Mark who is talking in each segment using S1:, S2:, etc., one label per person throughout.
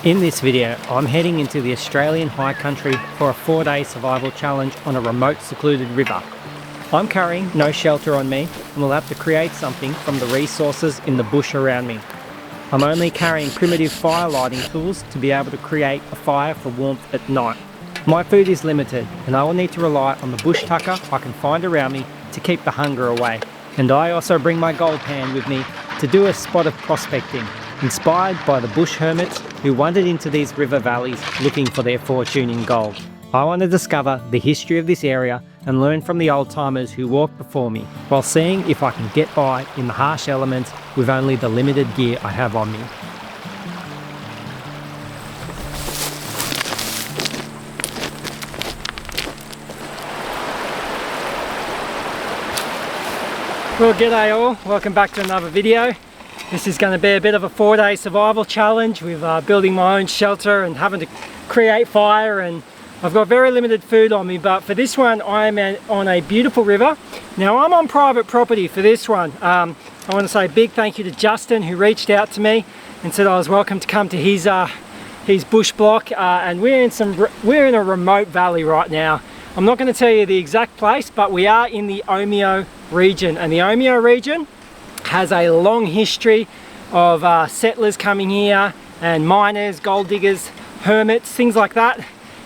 S1: In this video, I'm heading into the Australian high country for a 4-day survival challenge on a remote secluded river. I'm carrying no shelter on me and will have to create something from the resources in the bush around me. I'm only carrying primitive fire lighting tools to be able to create a fire for warmth at night. My food is limited and I will need to rely on the bush tucker I can find around me to keep the hunger away. And I also bring my gold pan with me to do a spot of prospecting, inspired by the bush hermits who wandered into these river valleys looking for their fortune in gold. I want to discover the history of this area and learn from the old timers who walked before me, while seeing if I can get by in the harsh elements with only the limited gear I have on me. Well, g'day all, welcome back to another video. This is going to be a bit of a 4-day survival challenge with building my own shelter and having to create fire, and I've got very limited food on me, but for this one I'm on a beautiful river. Now I'm on private property for this one. I want to say a big thank you to Justin, who reached out to me and said I was welcome to come to his bush block, and we're in a remote valley right now. I'm not going to tell you the exact place, but we are in the Omeo region, and the Omeo region has a long history of settlers coming here and miners, gold diggers, hermits, things like that.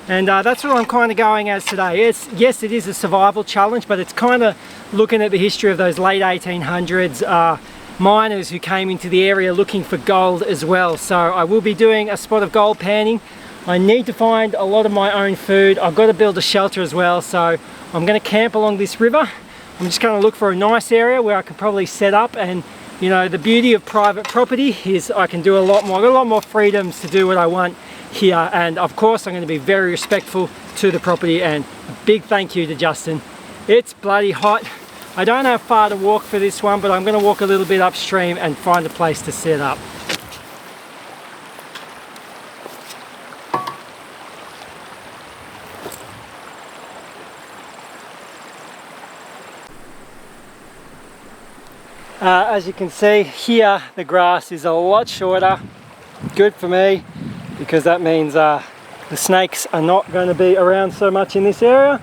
S1: And that's what I'm kind of going as today. Yes, it is a survival challenge, but it's kind of looking at the history of those late 1800s miners who came into the area looking for gold as well. So I will be doing a spot of gold panning. I need to find a lot of my own food. I've got to build a shelter as well, so I'm going to camp along this river. I'm just going to look for a nice area where I can probably set up, and you know, the beauty of private property is I can do a lot more. I've got a lot more freedoms to do what I want here, and of course I'm going to be very respectful to the property, and a big thank you to Justin. It's bloody hot. I don't have far to walk for this one, but I'm going to walk a little bit upstream and find a place to set up. As you can see here, the grass is a lot shorter. Good for me, because that means the snakes are not going to be around so much in this area.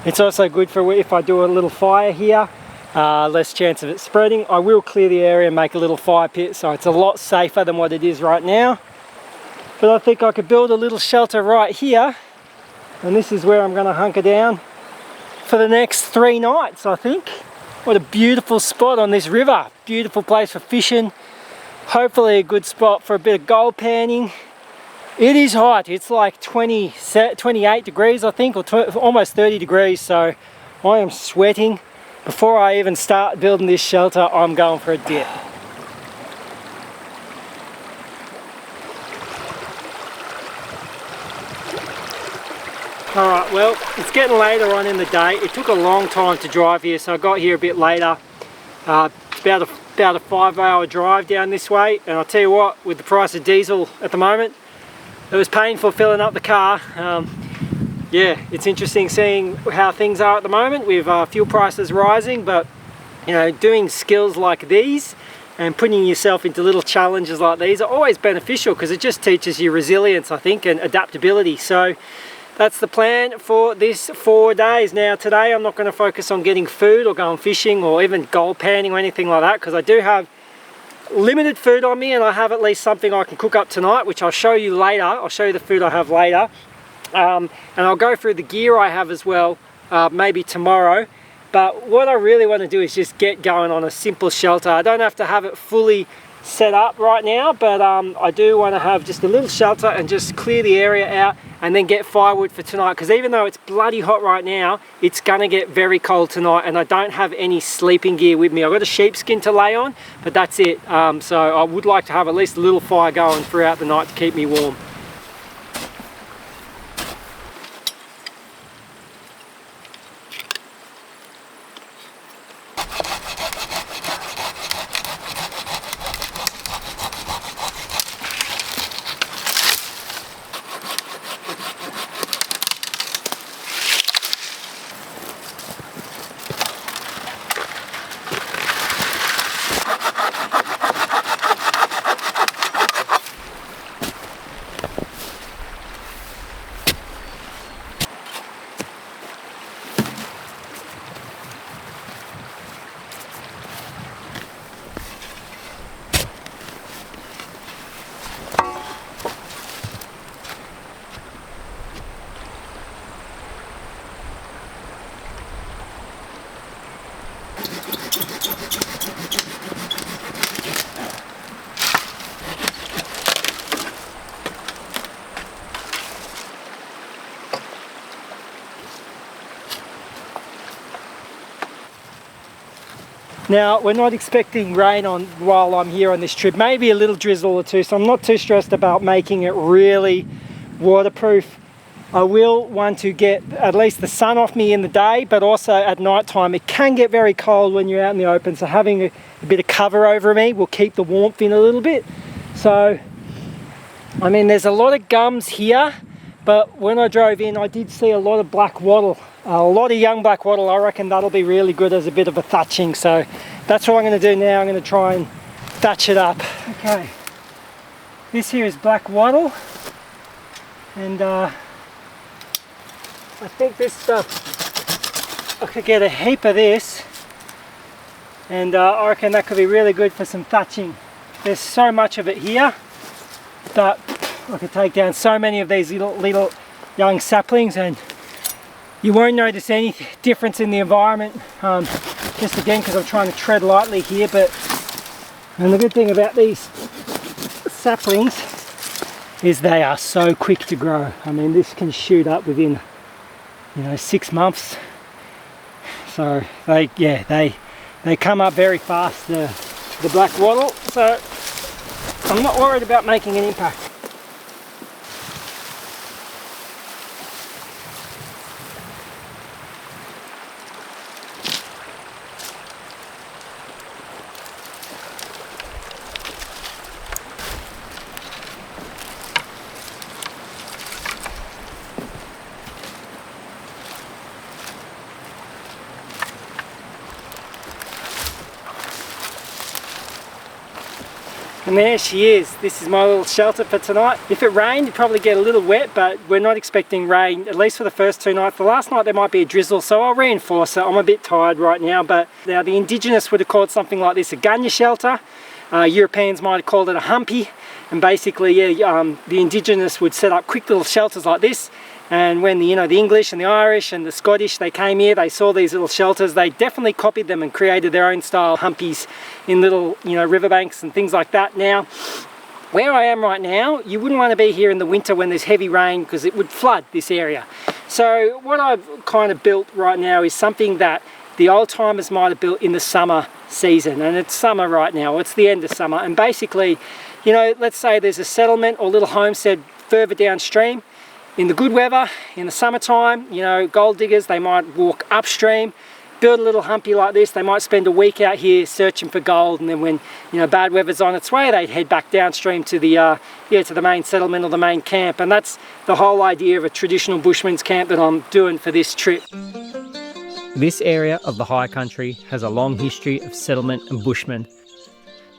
S1: It's also good for if I do a little fire here, less chance of it spreading. I will clear the area and make a little fire pit, so it's a lot safer than what it is right now. But I think I could build a little shelter right here, and this is where I'm going to hunker down for the next 3 nights, I think. What a beautiful spot on this river. Beautiful place for fishing. Hopefully a good spot for a bit of gold panning. It is hot. It's like 28 degrees, I think, or almost 30 degrees. So I am sweating. Before I even start building this shelter, I'm going for a dip. Alright, well, it's getting later on in the day. It took a long time to drive here, so I got here a bit later. It's about a 5-hour drive down this way, and I'll tell you what, with the price of diesel at the moment, it was painful filling up the car. Yeah, it's interesting seeing how things are at the moment with fuel prices rising, but you know, doing skills like these and putting yourself into little challenges like these are always beneficial, because it just teaches you resilience, I think, and adaptability. So that's the plan for this 4 days. Now today I'm not going to focus on getting food or going fishing or even gold panning or anything like that, because I do have limited food on me, and I have at least something I can cook up tonight, which I'll show you later. I'll show you the food I have later, and I'll go through the gear I have as well, maybe tomorrow. But what I really want to do is just get going on a simple shelter. I don't have to have it fully set up right now, but I do want to have just a little shelter and just clear the area out and then get firewood for tonight, because even though it's bloody hot right now, it's gonna get very cold tonight, and I don't have any sleeping gear with me. I've got a sheepskin to lay on, but that's it. So I would like to have at least a little fire going throughout the night to keep me warm. Now, we're not expecting rain while I'm here on this trip, maybe a little drizzle or two, so I'm not too stressed about making it really waterproof. I will want to get at least the sun off me in the day, but also at night time. It can get very cold when you're out in the open, so having a bit of cover over me will keep the warmth in a little bit. So, I mean, there's a lot of gums here, but when I drove in, I did see a lot of black wattle. A lot of young black wattle. I reckon that'll be really good as a bit of a thatching. So that's what I'm going to do now. I'm going to try and thatch it up. Okay, this here is black wattle, and I think this stuff, I could get a heap of this, and I reckon that could be really good for some thatching. There's so much of it here that I could take down so many of these little young saplings, and you won't notice any difference in the environment, just again because I'm trying to tread lightly here. And the good thing about these saplings is they are so quick to grow. I mean, this can shoot up within 6 months. So they come up very fast, the black wattle. So I'm not worried about making an impact. And there she is. This is my little shelter for tonight. If it rained, you'd probably get a little wet, but we're not expecting rain, at least for the first 2 nights. The last night there might be a drizzle, so I'll reinforce it. I'm a bit tired right now, but now the indigenous would have called something like this a gunya shelter. Europeans might have called it a humpy. And basically, the indigenous would set up quick little shelters like this. And when the English and the Irish and the Scottish, they came here, they saw these little shelters, they definitely copied them and created their own style humpies in little, riverbanks and things like that. Now, where I am right now, you wouldn't want to be here in the winter when there's heavy rain because it would flood this area. So what I've kind of built right now is something that the old timers might have built in the summer season, and it's summer right now, it's the end of summer, and basically, let's say there's a settlement or little homestead further downstream. In the good weather, in the summertime, gold diggers, they might walk upstream, build a little humpy like this. They might spend a week out here searching for gold, and then when bad weather's on its way, they'd head back downstream to the main settlement or the main camp. And that's the whole idea of a traditional bushman's camp that I'm doing for this trip.
S2: This area of the high country has a long history of settlement and bushmen.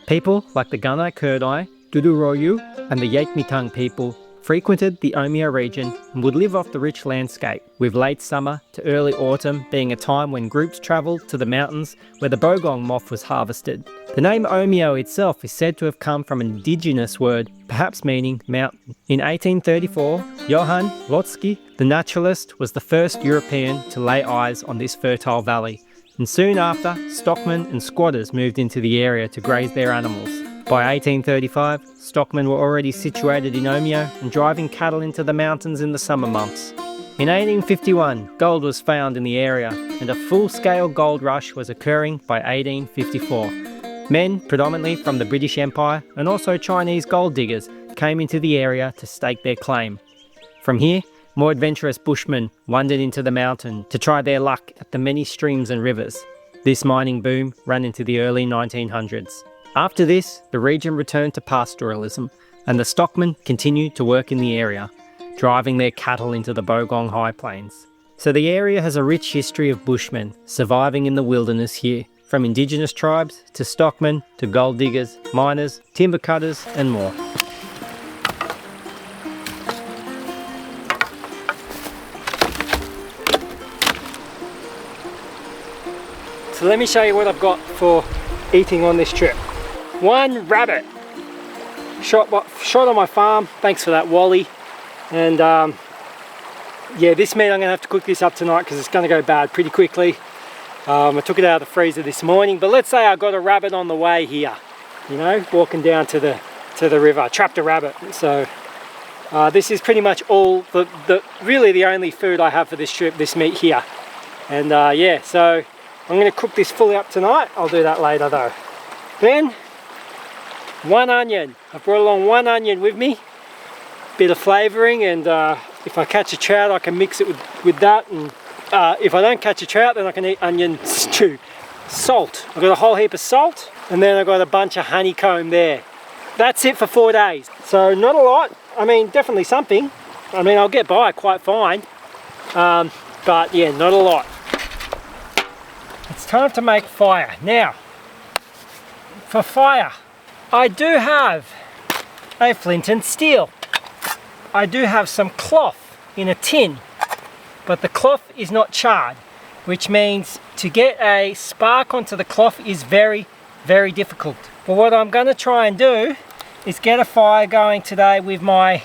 S2: People like the Gunai Kurdai, Duduroyu, and the Yekmitang people frequented the Omeo region and would live off the rich landscape, with late summer to early autumn being a time when groups travelled to the mountains where the bogong moth was harvested. The name Omeo itself is said to have come from an indigenous word, perhaps meaning mountain. In 1834, Johann Lotsky, the naturalist, was the first European to lay eyes on this fertile valley, and soon after, stockmen and squatters moved into the area to graze their animals. By 1835, stockmen were already situated in Omeo and driving cattle into the mountains in the summer months. In 1851, gold was found in the area, and a full-scale gold rush was occurring by 1854. Men, predominantly from the British Empire and also Chinese gold diggers, came into the area to stake their claim. From here, more adventurous bushmen wandered into the mountain to try their luck at the many streams and rivers. This mining boom ran into the early 1900s. After this, the region returned to pastoralism, and the stockmen continued to work in the area, driving their cattle into the Bogong High Plains. So the area has a rich history of bushmen surviving in the wilderness here, from indigenous tribes to stockmen to gold diggers, miners, timber cutters and more.
S1: So let me show you what I've got for eating on this trip. 1 rabbit shot on my farm. Thanks for that, Wally. And this meat, I'm gonna have to cook this up tonight because it's gonna go bad pretty quickly. I took it out of the freezer this morning, but let's say I got a rabbit on the way here, walking down to the river. I trapped a rabbit. So this is pretty much all really the only food I have for this trip, this meat here. And so I'm going to cook this fully up tonight. I'll do that later though. Then, 1 onion. I've brought along 1 onion with me. Bit of flavouring, and if I catch a trout I can mix it with that, and if I don't catch a trout then I can eat onion stew. Salt. I've got a whole heap of salt, and then I've got a bunch of honeycomb there. That's it for 4 days. So not a lot. I mean, definitely something. I mean, I'll get by quite fine. But yeah, not a lot. It's time to make fire. Now, for fire, I do have a flint and steel. I do have some cloth in a tin, but the cloth is not charred, which means to get a spark onto the cloth is very, very difficult. But what I'm going to try and do is get a fire going today with my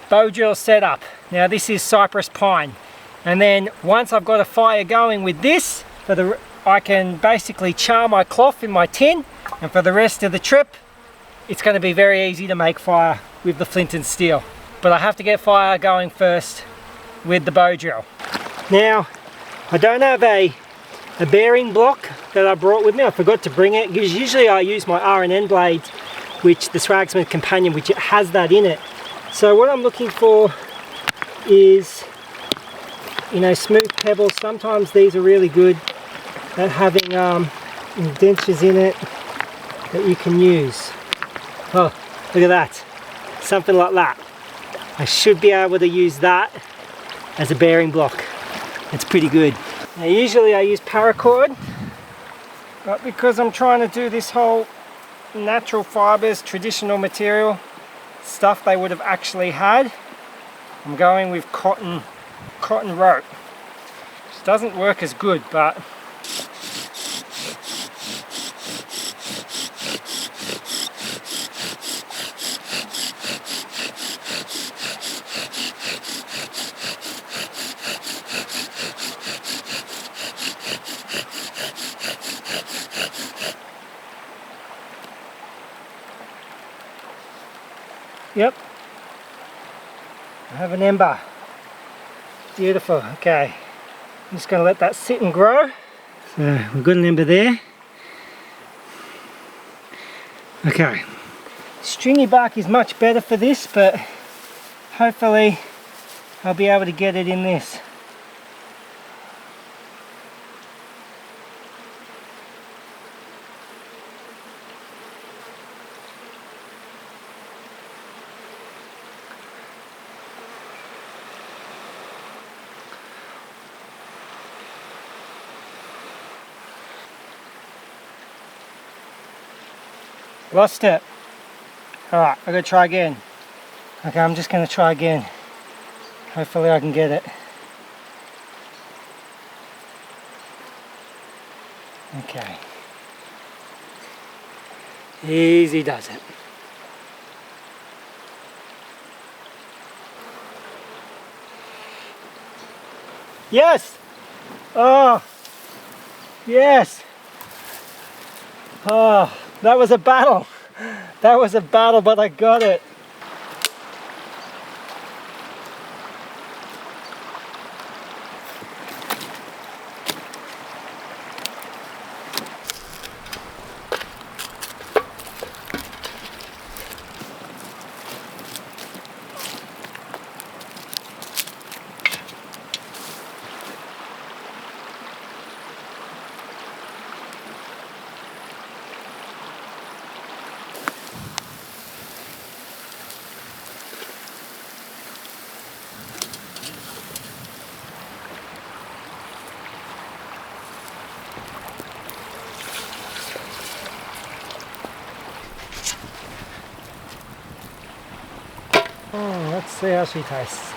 S1: bow drill setup. Now this is cypress pine, and then once I've got a fire going with this, I can basically char my cloth in my tin, and for the rest of the trip it's going to be very easy to make fire with the flint and steel. But I have to get fire going first with the bow drill. Now, I don't have a bearing block that I brought with me. I forgot to bring it, because usually I use my R&N blades, which the Swagsman Companion, which it has that in it. So what I'm looking for is, you know, smooth pebbles. Sometimes these are really good at having indentures in it that you can use. Oh, look at that. Something like that. I should be able to use that as a bearing block. It's pretty good. Now usually I use paracord, but because I'm trying to do this whole natural fibers, traditional material stuff they would have actually had, I'm going with cotton rope. It doesn't work as good, but yep, I have an ember. Beautiful. Okay, I'm just going to let that sit and grow. So we've got an ember there. Okay, stringy bark is much better for this, but hopefully I'll be able to get it in this. Lost it. Alright, I'm going to try again. Okay, I'm just going to try again. Hopefully I can get it. Okay. Easy does it. Yes! Oh! Yes! Oh! That was a battle. That was a battle, but I got it. Let's see how she tastes.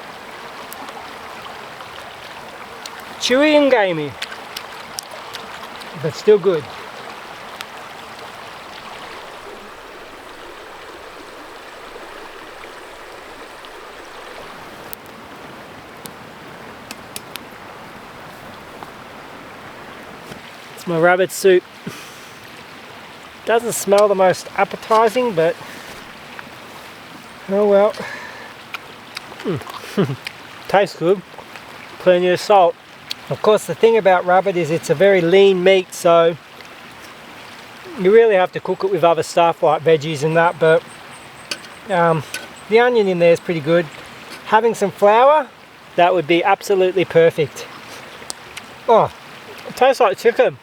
S1: Chewy and gamey, but still good. It's my rabbit soup. Doesn't smell the most appetizing, but oh well. Tastes good. Plenty of salt. Of course, the thing about rabbit is it's a very lean meat, so you really have to cook it with other stuff like veggies and that, but the onion in there is pretty good. Having some flour, that would be absolutely perfect. Oh, it tastes like chicken.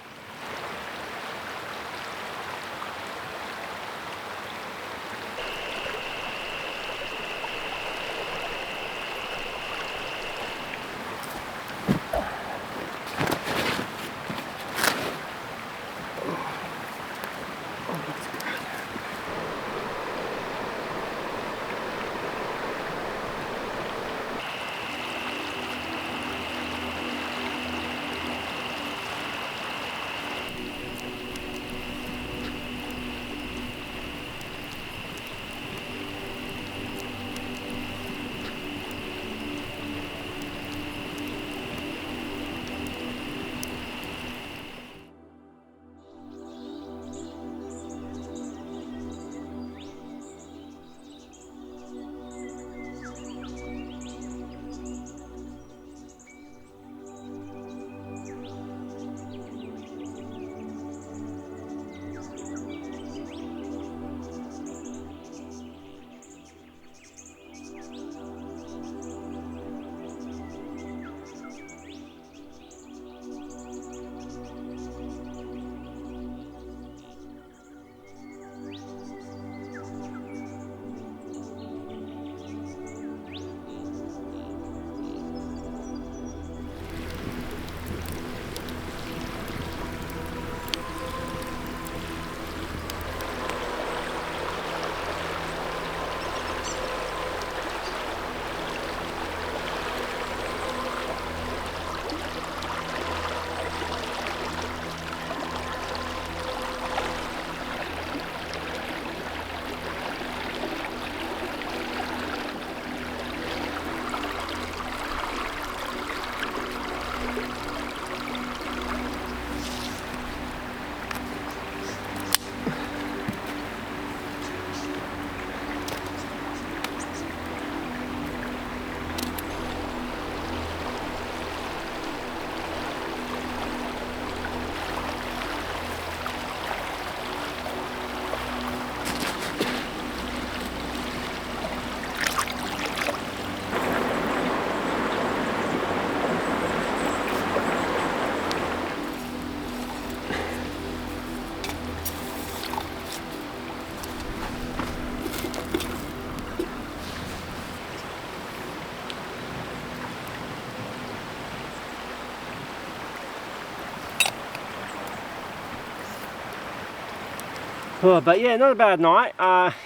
S1: Oh, but yeah, not a bad night.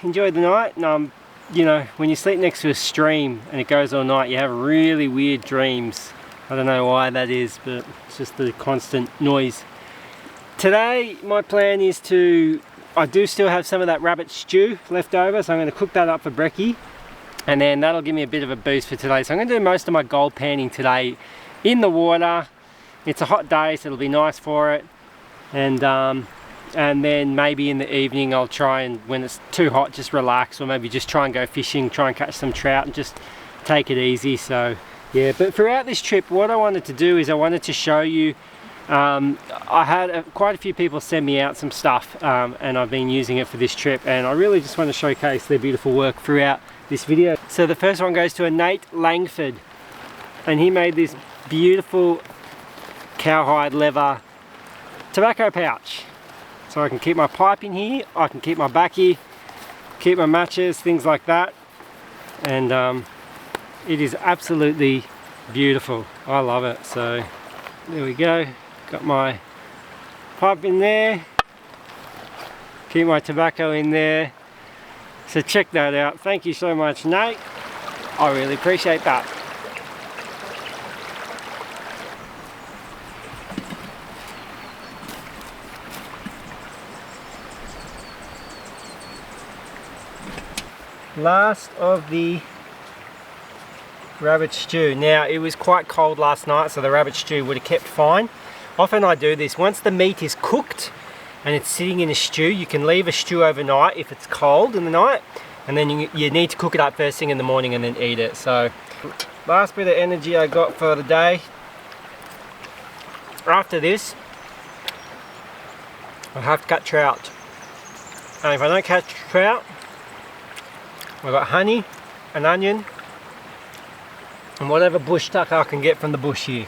S1: Enjoyed the night. And you know, when you sleep next to a stream and it goes all night, you have really weird dreams. I don't know why that is, but it's just the constant noise. Today, my plan is I do still have some of that rabbit stew left over, so I'm going to cook that up for brekkie, and then that'll give me a bit of a boost for today. So I'm going to do most of my gold panning today in the water. It's a hot day, so it'll be nice for it. And then maybe in the evening I'll try and, when it's too hot, just relax, or maybe just try and go fishing, try and catch some trout and just take it easy. So yeah, but throughout this trip what I wanted to do is I wanted to show you, I had quite a few people send me out some stuff, and I've been using it for this trip, and I really just want to showcase their beautiful work throughout this video. So the first one goes to a Nate Langford, and he made this beautiful cowhide leather tobacco pouch. So I can keep my pipe in here, I can keep my baccy, keep my matches, things like that. And it is absolutely beautiful. I love it. So there we go. Got my pipe in there, keep my tobacco in there. So check that out. Thank you so much, Nate. I really appreciate that. Last of the rabbit stew. Now, it was quite cold last night, so the rabbit stew would have kept fine. Often I do this. Once the meat is cooked and it's sitting in a stew, you can leave a stew overnight if it's cold in the night, and then you need to cook it up first thing in the morning and then eat it. So last bit of energy I got for the day. after this, I have to catch trout. And if I don't catch trout, I've got honey, an onion, and whatever bush tucker I can get from the bush here.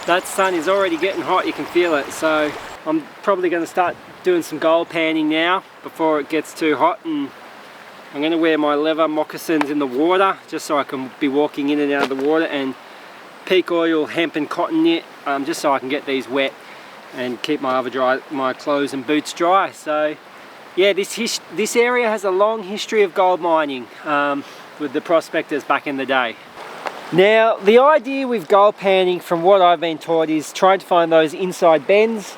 S1: That sun is already getting hot, you can feel it, so I'm probably going to start doing some gold panning now before it gets too hot, and I'm going to wear my leather moccasins in the water just so I can be walking in and out of the water, and peak oil, hemp and cotton knit, just so I can get these wet and keep my clothes and boots dry. So yeah, this area has a long history of gold mining with the prospectors back in the day. Now, the idea with gold panning, from what I've been taught, is trying to find those inside bends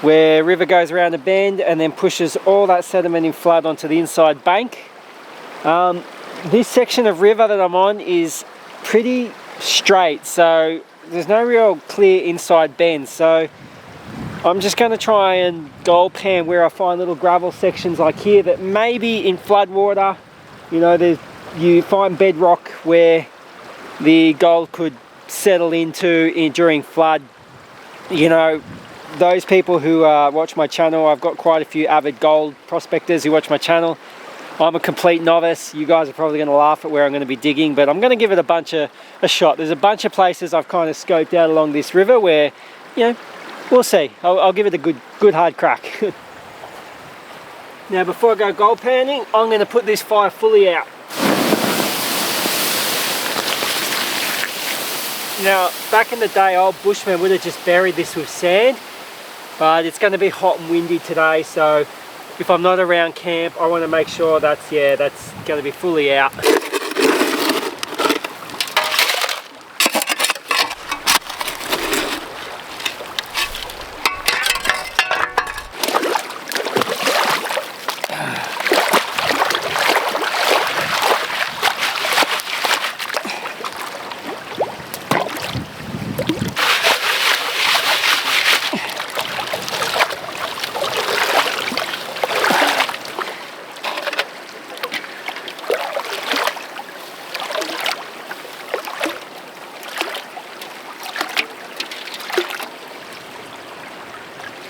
S1: where river goes around a bend and then pushes all that sediment in flood onto the inside bank. This section of river that I'm on is pretty straight, so there's no real clear inside bends. So I'm just going to try and gold pan where I find little gravel sections like here that maybe in flood water, you know, you find bedrock where the gold could settle into during flood. You know, those people who watch my channel, I've got quite a few avid gold prospectors who watch my channel. I'm a complete novice. You guys are probably going to laugh at where I'm going to be digging, but I'm going to give it a shot. There's a bunch of places I've kind of scoped out along this river where, you know, we'll see. I'll give it a good hard crack. Now, before I go gold panning, I'm going to put this fire fully out. Now, back in the day, old bushmen would have just buried this with sand, but it's going to be hot and windy today, so if I'm not around camp, I want to make sure that's going to be fully out.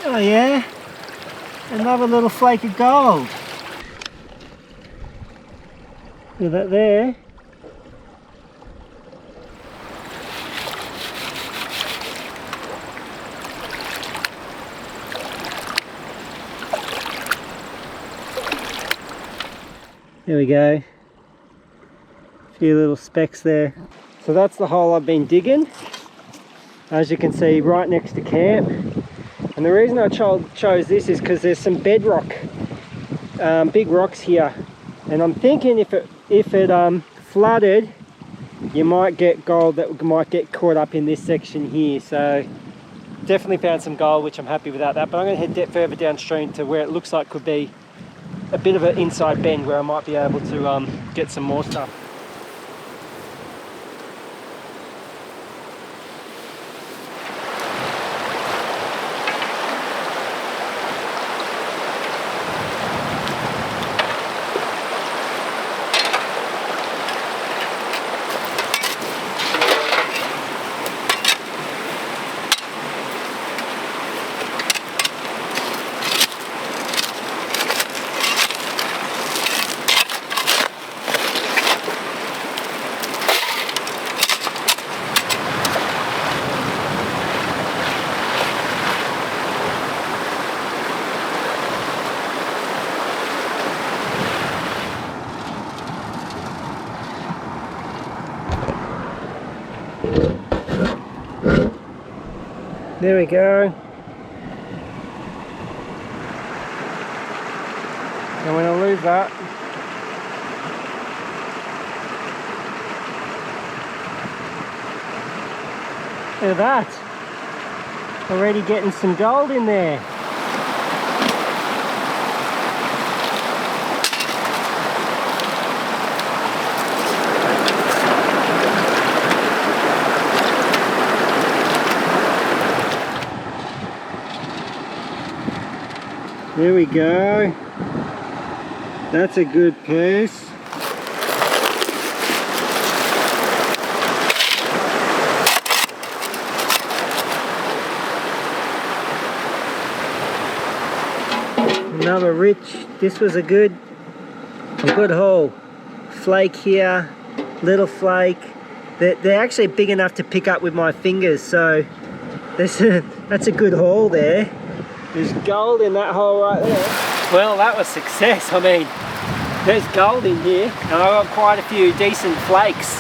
S1: Oh yeah, another little flake of gold. Look at that there. There we go. A few little specks there. So that's the hole I've been digging. As you can see, right next to camp. And the reason I chose this is because there's some bedrock, big rocks here. And I'm thinking if it flooded, you might get gold that might get caught up in this section here. So definitely found some gold, which I'm happy without that. But I'm going to head further downstream to where it looks like could be a bit of an inside bend where I might be able to get some more stuff. There we go. Don't want to lose that. Look at that. Already getting some gold in there. There we go. That's a good piece. Another rich, this was a good haul. Flake here, little flake. They're actually big enough to pick up with my fingers, so that's a good haul there. There's gold in that hole right there. Well, that was success. I mean, there's gold in here, and I got quite a few decent flakes.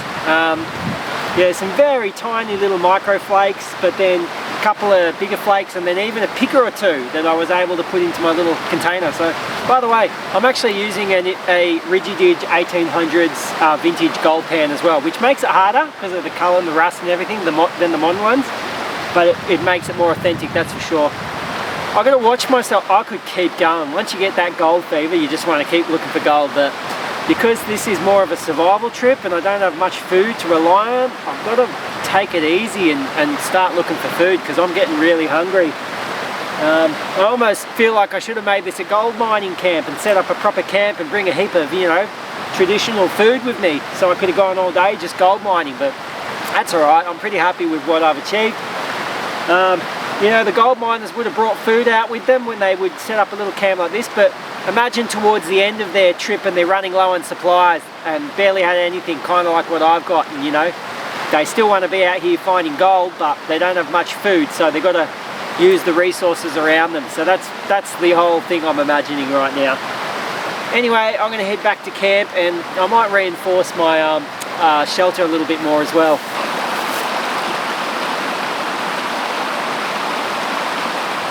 S1: Yeah, some very tiny little micro flakes, but then a couple of bigger flakes, and then even a picker or two that I was able to put into my little container. So, by the way, I'm actually using a Rigididge 1800s vintage gold pan as well, which makes it harder because of the colour and the rust and everything than the modern ones, but it makes it more authentic, that's for sure. I've got to watch myself. I could keep going. Once you get that gold fever, you just want to keep looking for gold, but because this is more of a survival trip and I don't have much food to rely on, I've got to take it easy and start looking for food because I'm getting really hungry. I almost feel like I should have made this a gold mining camp and set up a proper camp and bring a heap of, you know, traditional food with me, so I could have gone all day just gold mining, but that's alright. I'm pretty happy with what I've achieved. You know, the gold miners would have brought food out with them when they would set up a little camp like this, but imagine towards the end of their trip and they're running low on supplies and barely had anything, kind of like what I've got, and you know, they still want to be out here finding gold, but they don't have much food, so they've got to use the resources around them. So that's the whole thing I'm imagining right now. Anyway, I'm going to head back to camp, and I might reinforce my shelter a little bit more as well.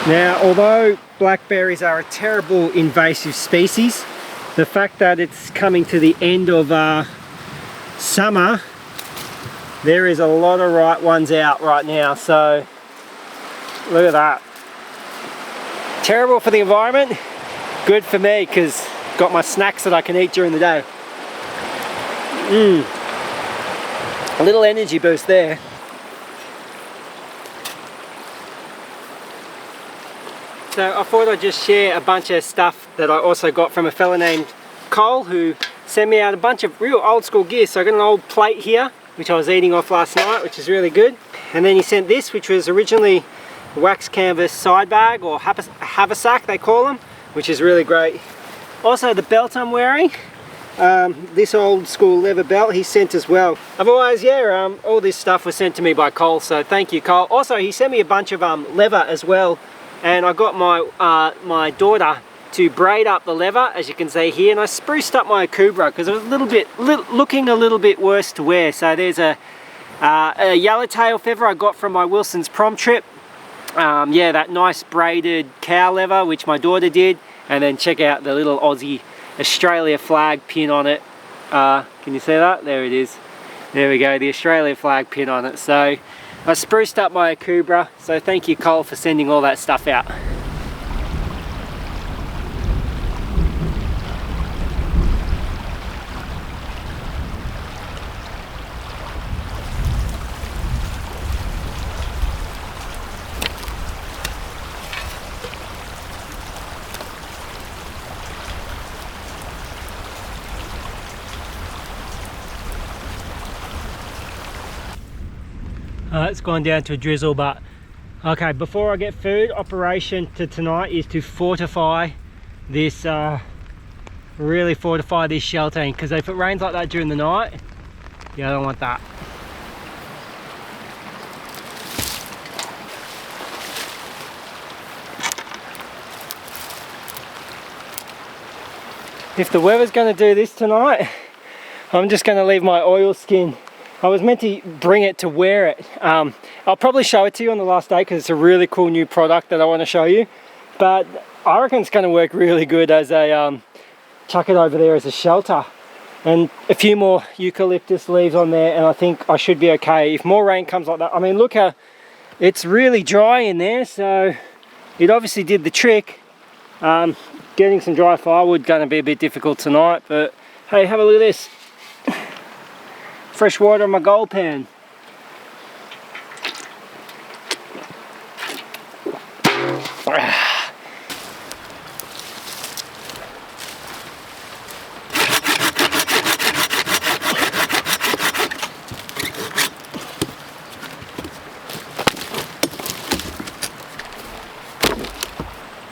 S1: Now, although blackberries are a terrible invasive species, the fact that it's coming to the end of summer, there is a lot of right ones out right now, so look at that. Terrible for the environment, good for me because got my snacks that I can eat during the day. A little energy boost there. So I thought I'd just share a bunch of stuff that I also got from a fella named Cole, who sent me out a bunch of real old school gear. So I got an old plate here, which I was eating off last night, which is really good. And then he sent this, which was originally a wax canvas side bag, or haversack they call them, which is really great. Also the belt I'm wearing, this old school leather belt he sent as well. Otherwise, yeah, all this stuff was sent to me by Cole, so thank you, Cole. Also, he sent me a bunch of leather as well. And I got my my daughter to braid up the leather, as you can see here, and I spruced up my Akubra because it was looking a little bit worse to wear. So there's a yellowtail feather I got from my Wilson's prom trip. Yeah, that nice braided cow leather, which my daughter did, and then check out the little Aussie Australia flag pin on it. Can you see that? There it is. There we go, the Australia flag pin on it. So I spruced up my Akubra, so thank you, Cole, for sending all that stuff out. It's gone down to a drizzle, but okay, before I get food, operation to tonight is to fortify this, really fortify this sheltering, because if it rains like that during the night, yeah, I don't want that. If the weather's going to do this tonight, I'm just going to leave my oilskin. I was meant to bring it to wear it. I'll probably show it to you on the last day because it's a really cool new product that I want to show you. But I reckon it's going to work really good as a, chuck it over there as a shelter. And a few more eucalyptus leaves on there, and I think I should be okay. If more rain comes like that, I mean, look how it's really dry in there, so it obviously did the trick. Getting some dry firewood going to be a bit difficult tonight, but hey, have a look at this. Fresh water in my gold pan.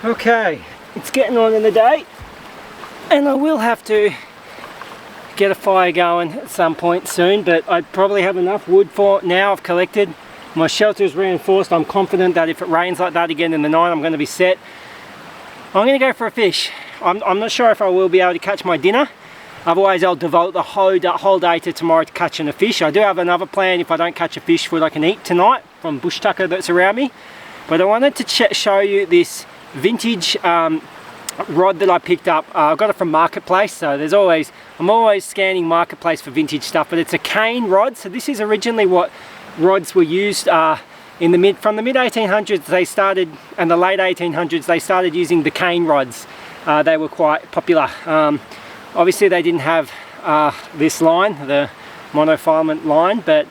S1: Okay, it's getting on in the day, and I will have to get a fire going at some point soon, but I probably have enough wood for now. I've collected. My shelter is reinforced. I'm confident that if it rains like that again in the night, I'm going to be set. I'm going to go for a fish. I'm not sure if I will be able to catch my dinner. Otherwise, I'll devote the whole day to tomorrow to catching a fish. I do have another plan if I don't catch a fish food I can eat tonight from bush tucker that's around me. But I wanted to show you this vintage rod that I picked up. I got it from Marketplace, so I'm always scanning Marketplace for vintage stuff, but it's a cane rod. So this is originally what rods were used from the mid 1800s they started, and the late 1800s they started using the cane rods. They were quite popular. Obviously they didn't have this line, the monofilament line, but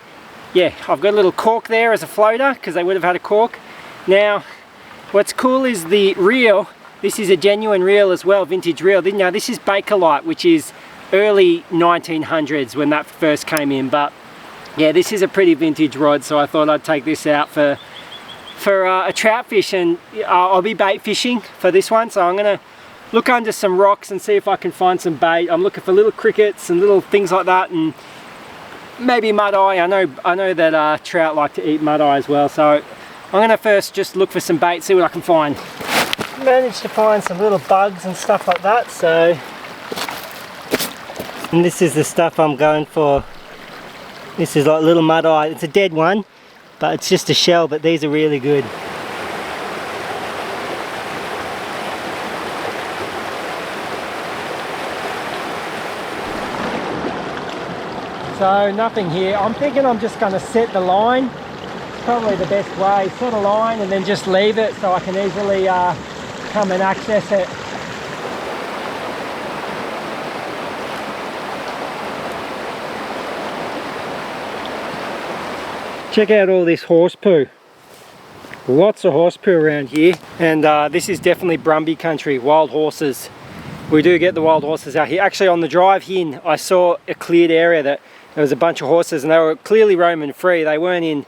S1: yeah, I've got a little cork there as a floater because they would have had a cork. Now what's cool is the reel. This is a genuine reel as well, vintage reel. Now this is Bakelite, which is early 1900s when that first came in, but yeah, this is a pretty vintage rod, so I thought I'd take this out for a trout fish, and I'll be bait fishing for this one, so I'm gonna look under some rocks and see if I can find some bait. I'm looking for little crickets and little things like that, and maybe mud-eye. I know that trout like to eat mud-eye as well, so I'm gonna first just look for some bait, see what I can find. Managed to find some little bugs and stuff like that, so, and this is the stuff I'm going for. This is like little mud-eye. It's a dead one, but it's just a shell, but these are really good. So nothing here. I'm thinking I'm just going to set the line. It's probably the best way. Set a line and then just leave it so I can easily come and access it. Check out all this horse poo. Lots of horse poo around here, and this is definitely Brumby country, wild horses. We do get the wild horses out here. Actually on the drive in I saw a cleared area that there was a bunch of horses and they were clearly roaming free. They weren't in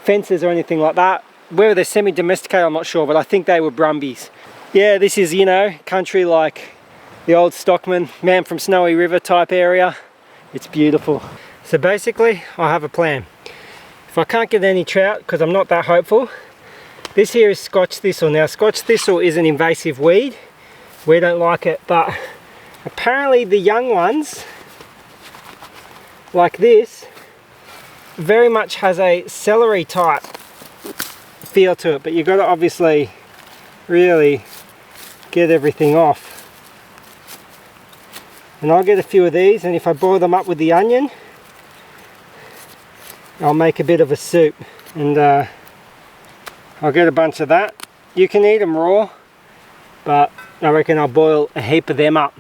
S1: fences or anything like that. Whether they're semi-domesticated I'm not sure, but I think they were Brumbies. Yeah, this is, you know, country like the old stockman, man from Snowy River type area. It's beautiful. So basically I have a plan. If I can't get any trout, because I'm not that hopeful, this here is Scotch thistle. Now Scotch thistle is an invasive weed. We don't like it, but apparently the young ones, like this, very much has a celery type feel to it, but you've got to obviously really get everything off. And I'll get a few of these, and if I boil them up with the onion, I'll make a bit of a soup, and I'll get a bunch of that. You can eat them raw, but I reckon I'll boil a heap of them up.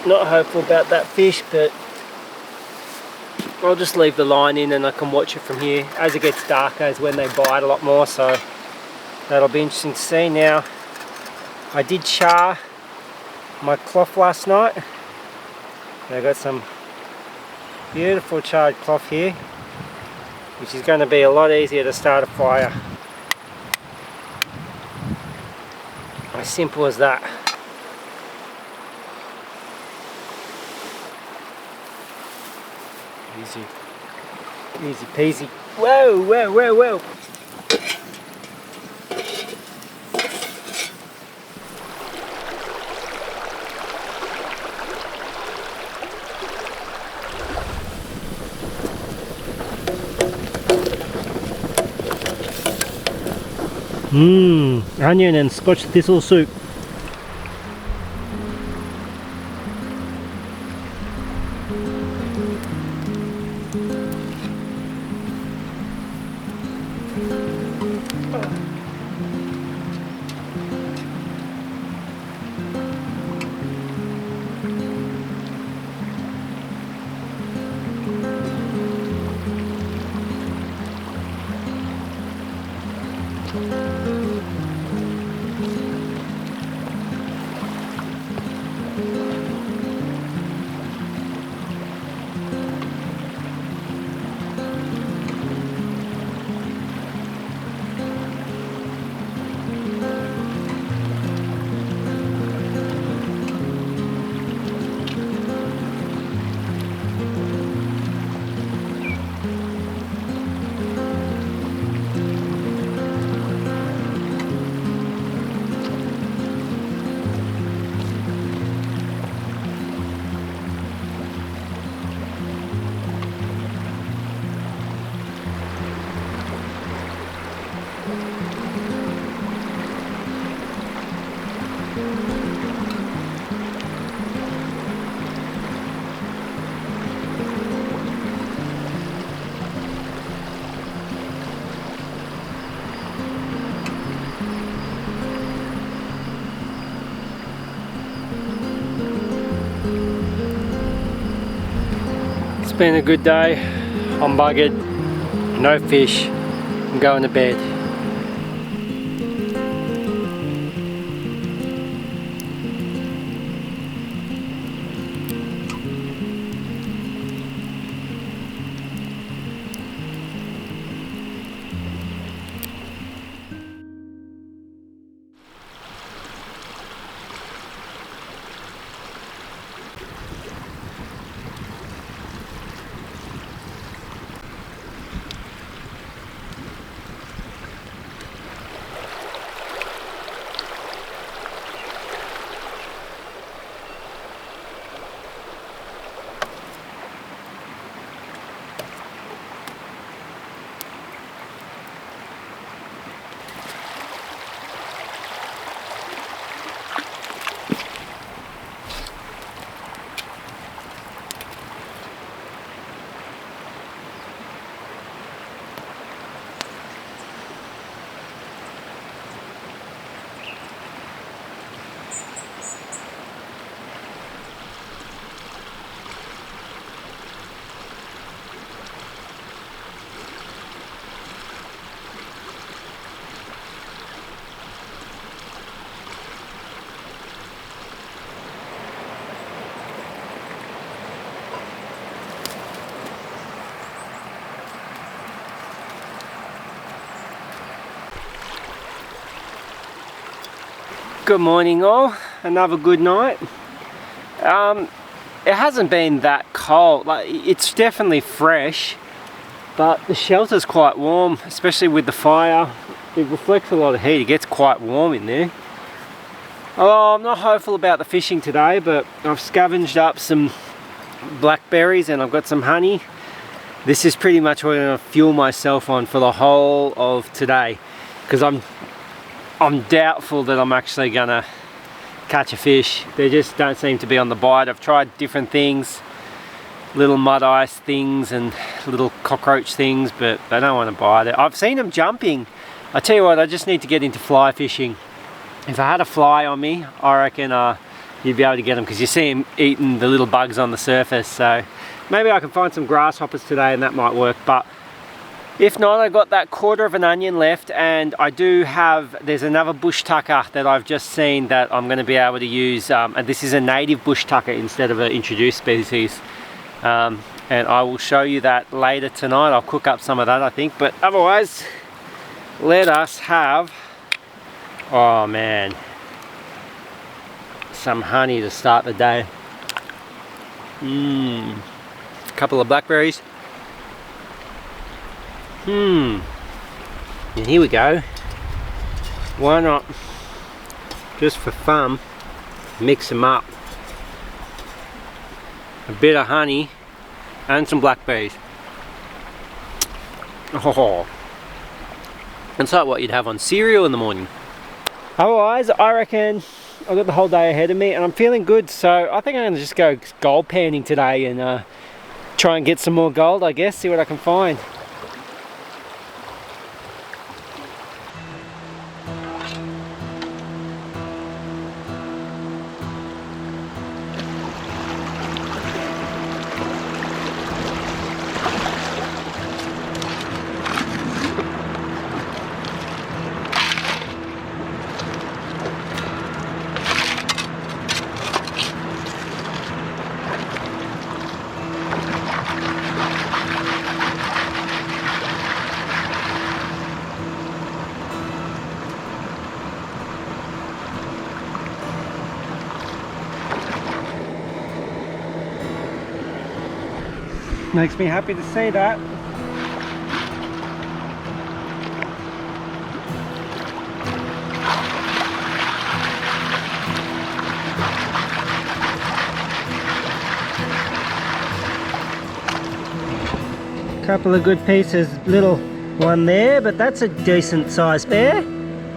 S1: Not hopeful about that fish, but I'll just leave the line in and I can watch it from here. As it gets darker is when they bite a lot more, so that'll be interesting to see. Now, I did char my cloth last night. I got some beautiful charred cloth here, which is going to be a lot easier to start a fire. As simple as that. Easy, easy peasy. Whoa, whoa, whoa, whoa. Onion and Scotch thistle soup. It's been a good day. I'm buggered. No fish. I'm going to bed. Good morning all, another good night. It hasn't been that cold, like it's definitely fresh, but the shelter's quite warm, especially with the fire. It reflects a lot of heat, it gets quite warm in there. Oh, I'm not hopeful about the fishing today, but I've scavenged up some blackberries and I've got some honey. This is pretty much what I'm going to fuel myself on for the whole of today, because I'm doubtful that I'm actually gonna catch a fish. They just don't seem to be on the bite. I've tried different things, little mud ice things and little cockroach things, but they don't want to bite it. I've seen them jumping. I tell you what, I just need to get into fly fishing. If I had a fly on me, I reckon you'd be able to get them, because you see them eating the little bugs on the surface. So maybe I can find some grasshoppers today and that might work, but if not, I've got that quarter of an onion left, and I do have, there's another bush tucker that I've just seen that I'm going to be able to use, and this is a native bush tucker instead of an introduced species, and I will show you that later tonight. I'll cook up some of that, I think, but otherwise let us have, oh man, some honey to start the day. A couple of blackberries. And here we go. Why not, just for fun, mix them up. A bit of honey and some blackberries. Oh, it's like what you'd have on cereal in the morning. Otherwise, I reckon I've got the whole day ahead of me and I'm feeling good, so I think I'm going to just go gold panning today and try and get some more gold, I guess, see what I can find. Makes me happy to see that. Couple of good pieces, little one there, but that's a decent sized bear.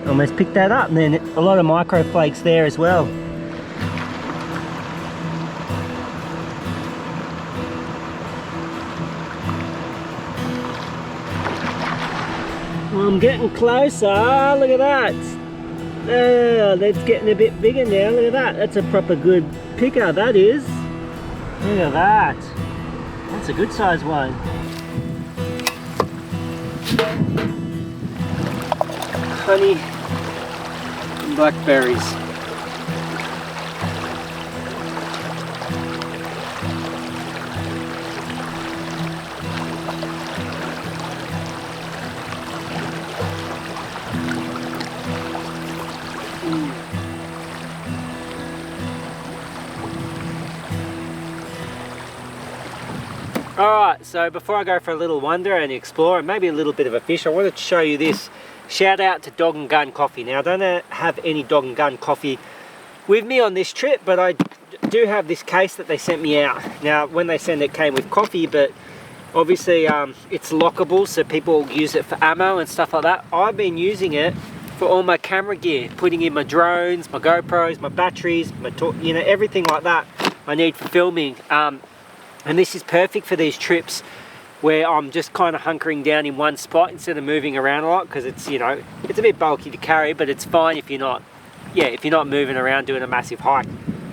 S1: almost picked that up, and then a lot of microflakes there as well. I'm getting closer, look at that. Oh, that's getting a bit bigger now, look at that. That's a proper good picker, that is. Look at that. That's a good size one. Honey and blackberries. Alright, so before I go for a little wander and explore and maybe a little bit of a fish, I wanted to show you this. Shout out to Dog and Gun Coffee. Now I don't have any Dog and Gun Coffee with me on this trip, but I do have this case that they sent me out. Now when they sent it came with coffee, but obviously it's lockable, so people use it for ammo and stuff like that. I've been using it for all my camera gear, putting in my drones, my GoPros, my batteries, my everything like that I need for filming. And this is perfect for these trips where I'm just kind of hunkering down in one spot instead of moving around a lot, because it's, you know, it's a bit bulky to carry, but it's fine if you're not, if you're not moving around doing a massive hike.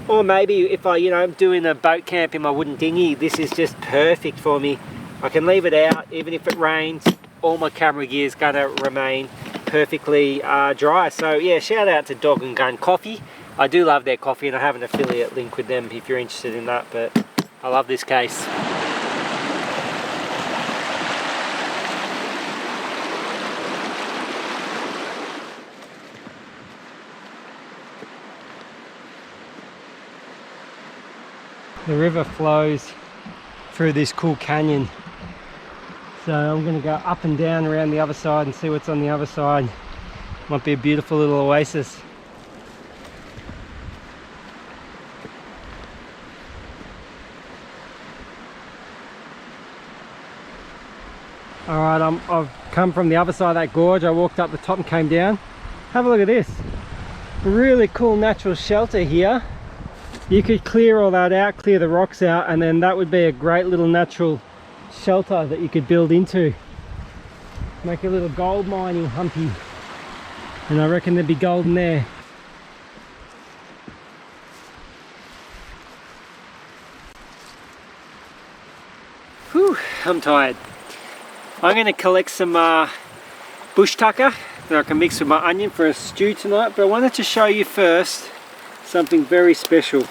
S1: Or maybe if I, I'm doing a boat camp in my wooden dinghy, this is just perfect for me. I can leave it out, even if it rains, all my camera gear is gonna remain perfectly dry. So yeah, shout out to Dog and Gun Coffee. I do love their coffee, and I have an affiliate link with them if you're interested in that, but I love this case. The river flows through this cool canyon. So I'm going to go up and down around the other side and see what's on the other side. Might be a beautiful little oasis. Alright, I've come from the other side of that gorge. I walked up the top and came down. Have a look at this. A really cool natural shelter here. You could clear all that out, clear the rocks out, and then that would be a great little natural shelter that you could build into. Make a little gold mining humpy. And I reckon there'd be gold in there. Whew, I'm tired. I'm going to collect some bush tucker that I can mix with my onion for a stew tonight, but I wanted to show you first something very special.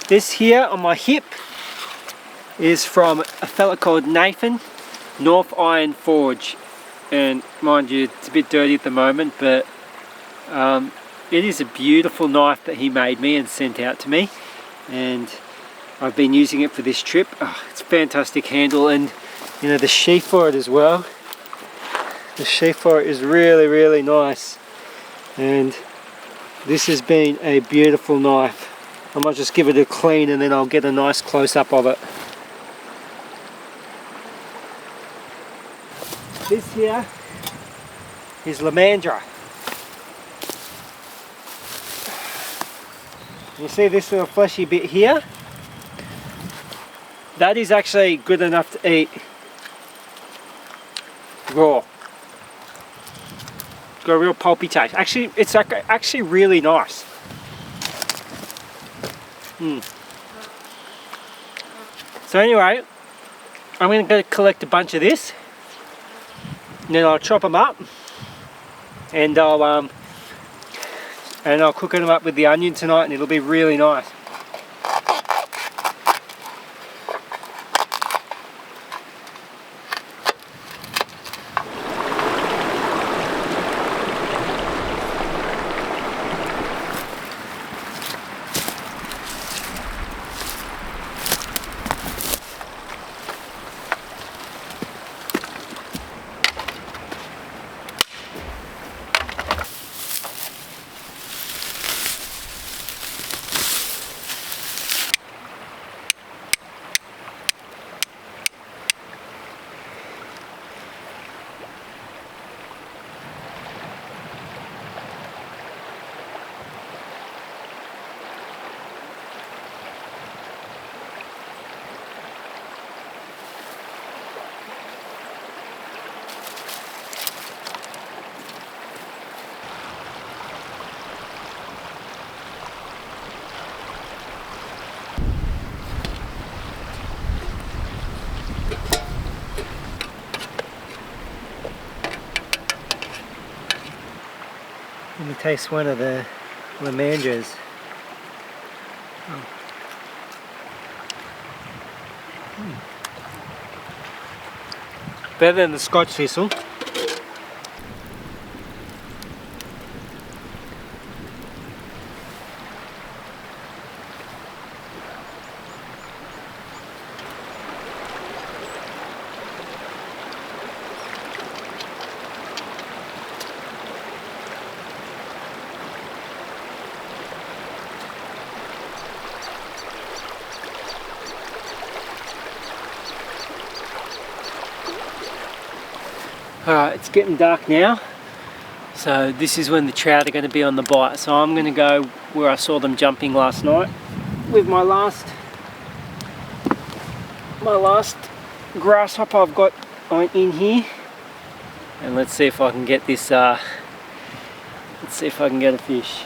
S1: This here on my hip is from a fella called Nathan, North Iron Forge, and mind you, it's a bit dirty at the moment, but it is a beautiful knife that he made me and sent out to me, and I've been using it for this trip. It's a fantastic handle, and you know, the sheath for it as well. The sheath for it is really, really nice, and this has been a beautiful knife. I might just give it a clean and then I'll get a nice close-up of it. This here is Lamandra. You see this little fleshy bit here? That is actually good enough to eat raw. It's got a real pulpy taste. Actually, it's actually really nice. So anyway, I'm going to go collect a bunch of this, and then I'll chop them up, and I'll cook them up with the onion tonight, and it'll be really nice. taste one of the lamangers. Better than the Scotch thistle. Alright, it's getting dark now, so this is when the trout are going to be on the bite. So I'm going to go where I saw them jumping last night with my last grasshopper I've got in here, and let's see if I can get this. Let's see if I can get a fish.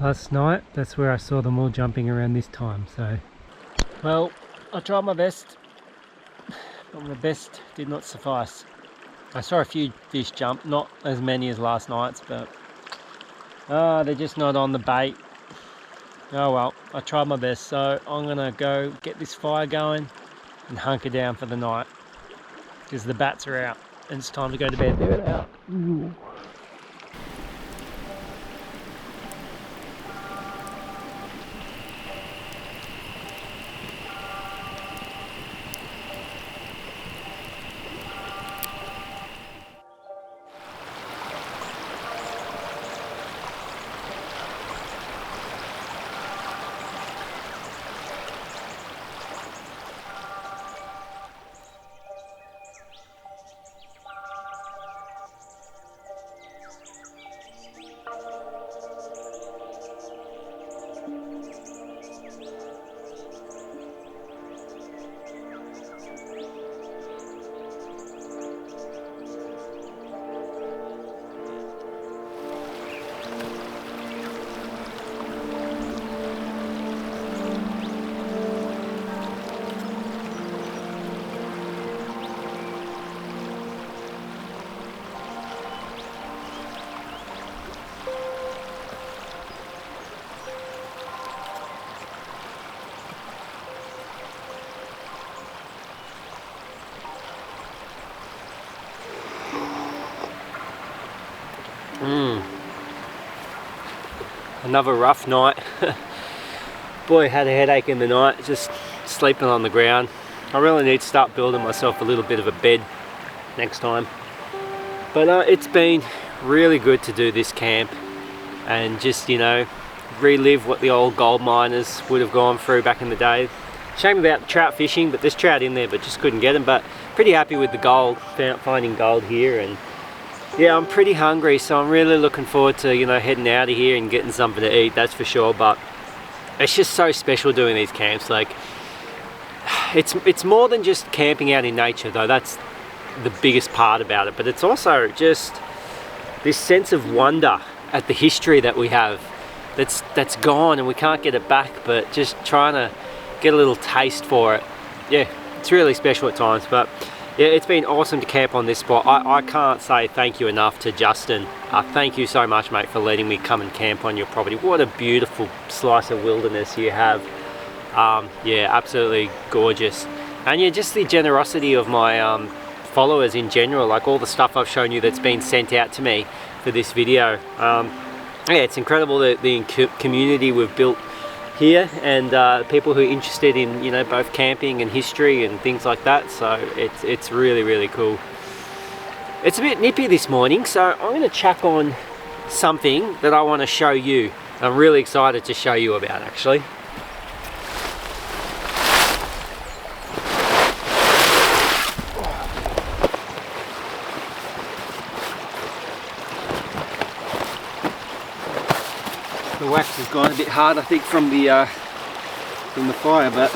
S1: Last night, that's where I saw them all jumping around this time. So, well, I tried my best, but my best did not suffice. I saw a few fish jump, not as many as last night's, but they're just not on the bait. Oh well, I tried my best, so I'm gonna go get this fire going and hunker down for the night, because the bats are out and it's time to go to bed. They're out. Ooh. Another rough night. Boy, had a headache in the night, just sleeping on the ground. I really need to start building myself a little bit of a bed next time. But it's been really good to do this camp and just, you know, relive what the old gold miners would have gone through back in the day. Shame about trout fishing, but there's trout in there, but just couldn't get them. But pretty happy with the gold, finding gold here. And yeah, I'm pretty hungry, so I'm really looking forward to, you know, heading out of here and getting something to eat, that's for sure. But it's just so special doing these camps. Like, it's more than just camping out in nature, though. That's the biggest part about it. But it's also just this sense of wonder at the history that we have that's gone and we can't get it back, but just trying to get a little taste for it. Yeah, it's really special at times. But yeah, it's been awesome to camp on this spot. I can't say thank you enough to Justin. Thank you so much, mate, for letting me come and camp on your property. What a beautiful slice of wilderness you have. Yeah, absolutely gorgeous. And yeah, just the generosity of my followers in general, like all the stuff I've shown you that's been sent out to me for this video. Yeah, it's incredible the community we've built here, and people who are interested in, you know, both camping and history and things like that. So it's really, really cool. It's a bit nippy this morning, so I'm going to chuck on something that I want to show you. I'm really excited to show you about, actually.
S3: The wax has gone a bit hard, I think, from the fire, but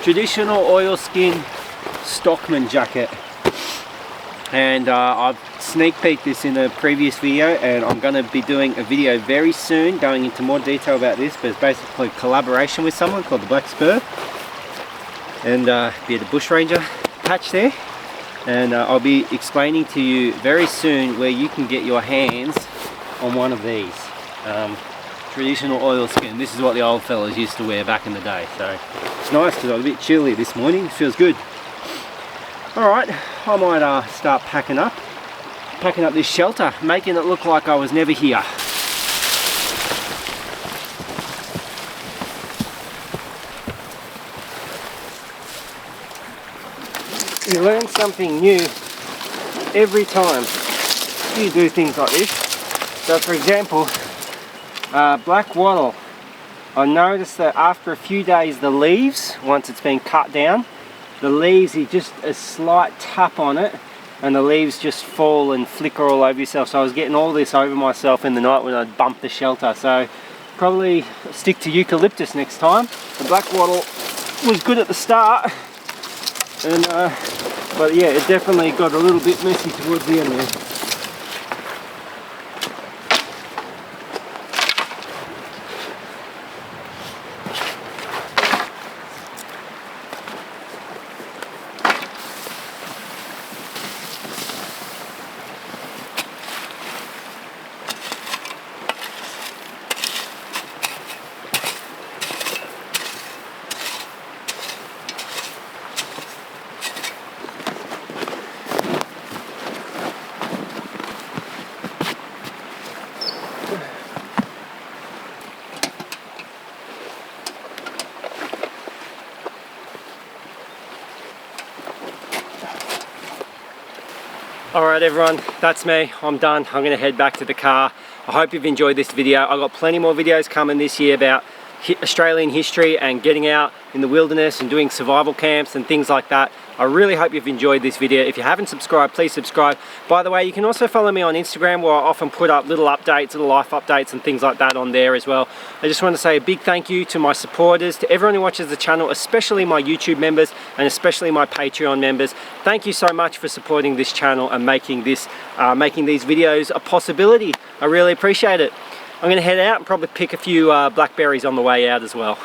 S3: traditional oilskin stockman jacket. And I've sneak peeked this in a previous video, and I'm going to be doing a video very soon going into more detail about this, but it's basically a collaboration with someone called the Black Spur, and be at the bush ranger patch there, and I'll be explaining to you very soon where you can get your hands on one of these traditional oilskin. This is what the old fellas used to wear back in the day, so it's nice because I was a bit chilly this morning. It feels good. Alright, I might start packing up this shelter, making it look like I was never here. You learn something new every time you do things like this. So for example, black wattle. I noticed that after a few days the leaves, once it's been cut down, the leaves, you just a slight tap on it and the leaves just fall and flicker all over yourself. So I was getting all this over myself in the night when I'd bump the shelter. So probably stick to eucalyptus next time. The black wattle was good at the start, and but yeah, it definitely got a little bit messy towards the end there. Alright everyone, that's me. I'm done. I'm going to head back to the car. I hope you've enjoyed this video. I've got plenty more videos coming this year about Australian history and getting out in the wilderness and doing survival camps and things like that. I really hope you've enjoyed this video. If you haven't subscribed, please subscribe. By the way, you can also follow me on Instagram, where I often put up little updates, little life updates and things like that on there as well. I just want to say a big thank you to my supporters, to everyone who watches the channel, especially my YouTube members and especially my Patreon members. Thank you so much for supporting this channel and making these videos a possibility. I really appreciate it. I'm going to head out and probably pick a few blackberries on the way out as well.